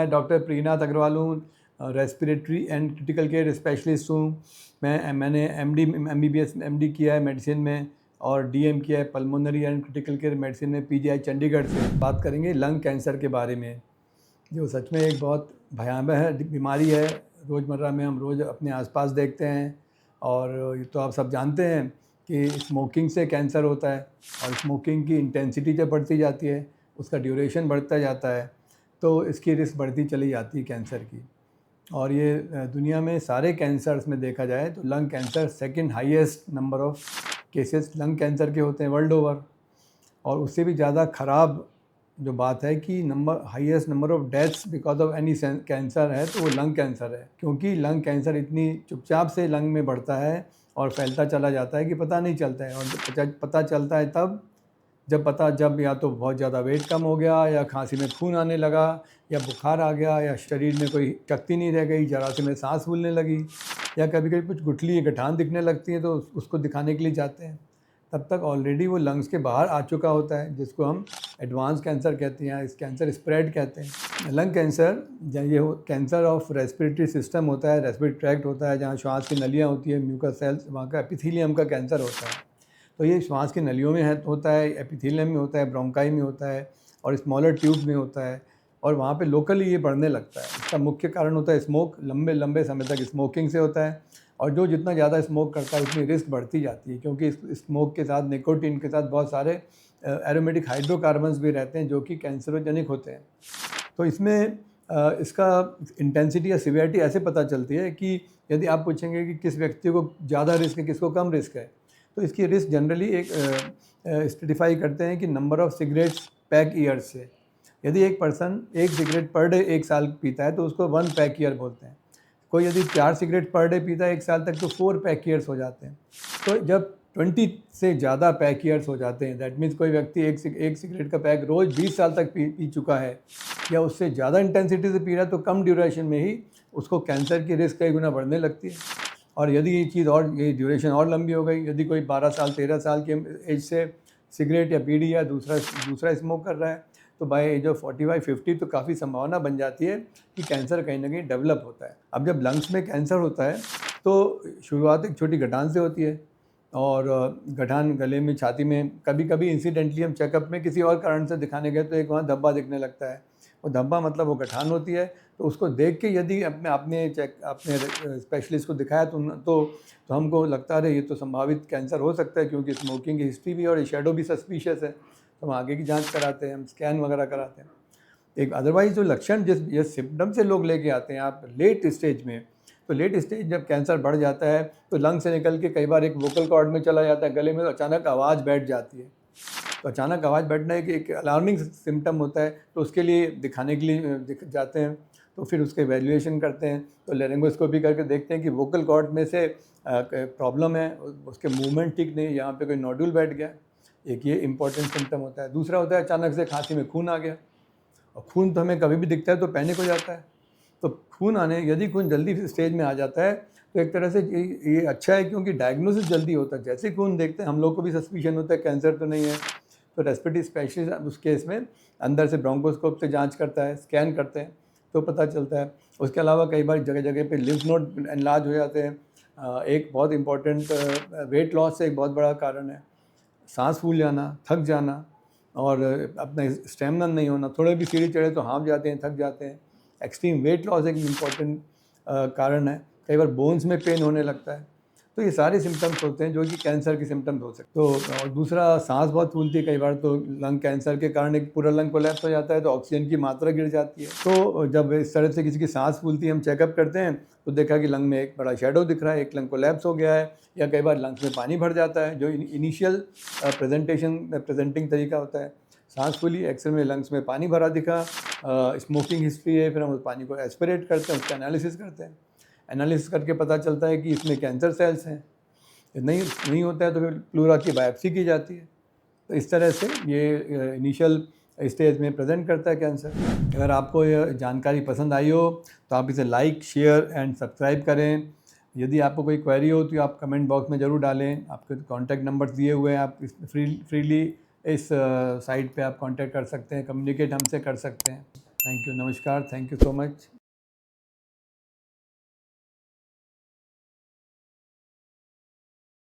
मैं डॉक्टर प्रीनाथ अग्रवाल हूँ, respiratory and critical care specialist हूँ। मैंने एमबीबीएस एमडी किया है मेडिसिन में और डीएम किया है pulmonary and critical care medicine में पीजीआई चंडीगढ़ से। बात करेंगे लंग कैंसर के बारे में, जो सच में एक बहुत भयावह बीमारी है। रोज़मर्रा में हम रोज़ अपने आसपास देखते हैं और ये तो आप सब जानते हैं कि स्मोकिंग से कैंसर होता है और स्मोकिंग की इंटेंसिटी जब बढ़ती जाती है, उसका ड्यूरेशन बढ़ता जाता है, तो इसकी रिस्क बढ़ती चली जाती है कैंसर की। और ये दुनिया में सारे कैंसर्स में देखा जाए तो lung cancer second highest number of cases lung cancer के होते हैं वर्ल्ड ओवर। और उससे भी ज़्यादा ख़राब जो बात है कि highest number of deaths because of any cancer है तो वो लंग कैंसर है, क्योंकि लंग कैंसर इतनी चुपचाप से लंग में बढ़ता है और फैलता चला जाता है कि पता नहीं चलता है। और पता चलता है तब जब या तो बहुत ज़्यादा वेट कम हो गया, या खांसी में खून आने लगा, या बुखार आ गया, या शरीर में कोई शक्ति नहीं रह गई, जरा से में सांस फूलने लगी, या कभी कभी कुछ गुठली गठान दिखने लगती है तो उसको दिखाने के लिए जाते हैं। तब तक ऑलरेडी वो लंग्स के बाहर आ चुका होता है, जिसको हम एडवांस कैंसर कहते हैं, इस कैंसर स्प्रेड कहते हैं। लंग कैंसर ये कैंसर ऑफ रेस्पिरेटरी सिस्टम होता है, रेस्पिरेटरी ट्रैक्ट होता है, जहाँ श्वास की नलियाँ होती है, म्यूकस सेल्स, वहाँ का एपिथेलियम का कैंसर होता है। तो ये श्वास की नलियों में होता है, एपिथेलियम में होता है, ब्रोंकाई में होता है और स्मॉलर ट्यूब में होता है, और वहाँ पे लोकली ये बढ़ने लगता है। इसका मुख्य कारण होता है स्मोक, लंबे लंबे समय तक स्मोकिंग से होता है। और जो जितना ज़्यादा स्मोक करता है उतनी रिस्क बढ़ती जाती है, क्योंकि स्मोक के साथ निकोटीन के साथ बहुत सारे एरोमेटिक हाइड्रोकार्बन्स भी रहते हैं जो कि कैंसरोजेनिक होते हैं। तो इसमें इसका इंटेंसिटी या सिवियरिटी ऐसे पता चलती है कि यदि आप पूछेंगे कि किस व्यक्ति को ज़्यादा रिस्क है, किसको कम रिस्क है, तो इसकी रिस्क जनरली एक स्पेसिफाई करते हैं कि number of cigarettes pack years से। यदि एक पर्सन 1 सिगरेट पर डे 1 साल पीता है तो उसको 1 पैक ईयर बोलते हैं। कोई यदि 4 सिगरेट पर डे पीता है 1 साल तक तो 4 पैक ईयर्स हो जाते हैं। तो जब 20 से ज़्यादा पैक ईयर्स हो जाते हैं, दैट मीन्स कोई व्यक्ति एक सिगरेट का पैक रोज़ 20 साल तक पी चुका है, या उससे ज़्यादा इंटेंसिटी से पी रहा है, तो कम ड्यूरेशन में ही उसको कैंसर की रिस्क कई गुना बढ़ने लगती है। और यदि ये ड्यूरेशन और लंबी हो गई, यदि कोई 12 साल 13 साल के एज से सिगरेट या बीड़ी या दूसरा स्मोक कर रहा है, तो बाय एज ऑफ 45-50 तो काफ़ी संभावना बन जाती है कि कैंसर कहीं ना कहीं डेवलप होता है। अब जब लंग्स में कैंसर होता है तो शुरुआत एक छोटी गठान से होती है, और गठान गले में, छाती में, कभी कभी इंसिडेंटली हम चेकअप में किसी और कारण से दिखाने गए तो एक वहाँ धब्बा दिखने लगता है। वो धब्बा मतलब वो गठान होती है। तो उसको देख के यदि आपने स्पेशलिस्ट को दिखाया तो हमको लगता है ये तो संभावित कैंसर हो सकता है, क्योंकि स्मोकिंग की हिस्ट्री भी और शेडो भी सस्पिशियस है। तो हम आगे की जांच कराते हैं, हम स्कैन वगैरह कराते हैं। एक अदरवाइज जो लक्षण जिस सिम्टम से लोग लेके आते हैं आप लेट स्टेज में, तो लेट स्टेज जब कैंसर बढ़ जाता है तो लंग से निकल के कई बार एक वोकल कॉर्ड में चला जाता है, गले में, तो अचानक आवाज़ बैठ जाती है। तो अचानक आवाज़ बैठना एक अलार्मिंग सिम्टम होता है, तो उसके लिए दिखाने के लिए जाते हैं। तो फिर उसके वैल्यूएशन करते हैं, तो लेरिंगोस्कोपी करके देखते हैं कि वोकल कॉर्ड में से प्रॉब्लम है, उसके मूवमेंट ठीक नहीं, यहाँ पे कोई नोड्यूल बैठ गया। एक ये इंपॉर्टेंट सिम्टम होता है। दूसरा होता है अचानक से खांसी में खून आ गया, और खून तो हमें कभी भी दिखता है तो पैनिक हो जाता है। तो यदि खून जल्दी स्टेज में आ जाता है तो एक तरह से ये अच्छा है, क्योंकि डायग्नोसिस जल्दी होता है। जैसे खून देखते हैं हम लोग को भी सस्पिशन होता है कैंसर तो नहीं है, तो रेस्पिरेटरी स्पेशलिस्ट उस केस में अंदर से ब्रोंकोस्कोप से जांच करता है, स्कैन करते हैं, तो पता चलता है। उसके अलावा कई बार जगह जगह पे लिम्फ नोड एनलार्ज हो जाते हैं। एक बहुत इंपॉर्टेंट वेट लॉस से एक बहुत बड़ा कारण है सांस फूल जाना, थक जाना, और अपना स्टेमिना नहीं होना। थोड़े भी सीढ़ी चढ़े तो हाँफ जाते हैं, थक जाते हैं। एक्सट्रीम वेट लॉस एक इम्पॉर्टेंट कारण है। कई बार बोन्स में पेन होने लगता है। तो ये सारे सिम्टम्स होते हैं जो कि कैंसर के सिम्टम्स हो सकते हैं। तो और दूसरा, सांस बहुत फूलती है कई बार, तो लंग कैंसर के कारण एक पूरा लंग कोलैप्स हो जाता है, तो ऑक्सीजन की मात्रा गिर जाती है। तो जब इस तरह से किसी की सांस फूलती है, हम चेकअप करते हैं तो देखा कि लंग में एक बड़ा शेडो दिख रहा है, एक लंग कोलैप्स हो गया है, या कई बार लंग्स में पानी भर जाता है, जो इनिशियल प्रेजेंटिंग तरीका होता है। सांस फूली, एक्सरे में लंग्स में पानी भरा दिखा, स्मोकिंग हिस्ट्री है, फिर हम उस पानी को एस्पिरेट करते हैं, उसका एनालिसिस करते हैं। एनालिसिस करके पता चलता है कि इसमें कैंसर सेल्स हैं। नहीं होता है तो फिर प्लूरा की बायोप्सी की जाती है। तो इस तरह से ये इनिशियल स्टेज में प्रेजेंट करता है कैंसर। अगर आपको यह जानकारी पसंद आई हो तो आप इसे लाइक, शेयर एंड सब्सक्राइब करें। यदि आपको कोई क्वेरी हो तो आप कमेंट बॉक्स में ज़रूर डालें। आपके कॉन्टैक्ट नंबर्स दिए हुए हैं, आप फ्रीली इस साइट पे आप कांटेक्ट कर सकते हैं, कम्युनिकेट हमसे कर सकते हैं। थैंक यू, नमस्कार, थैंक यू सो मच।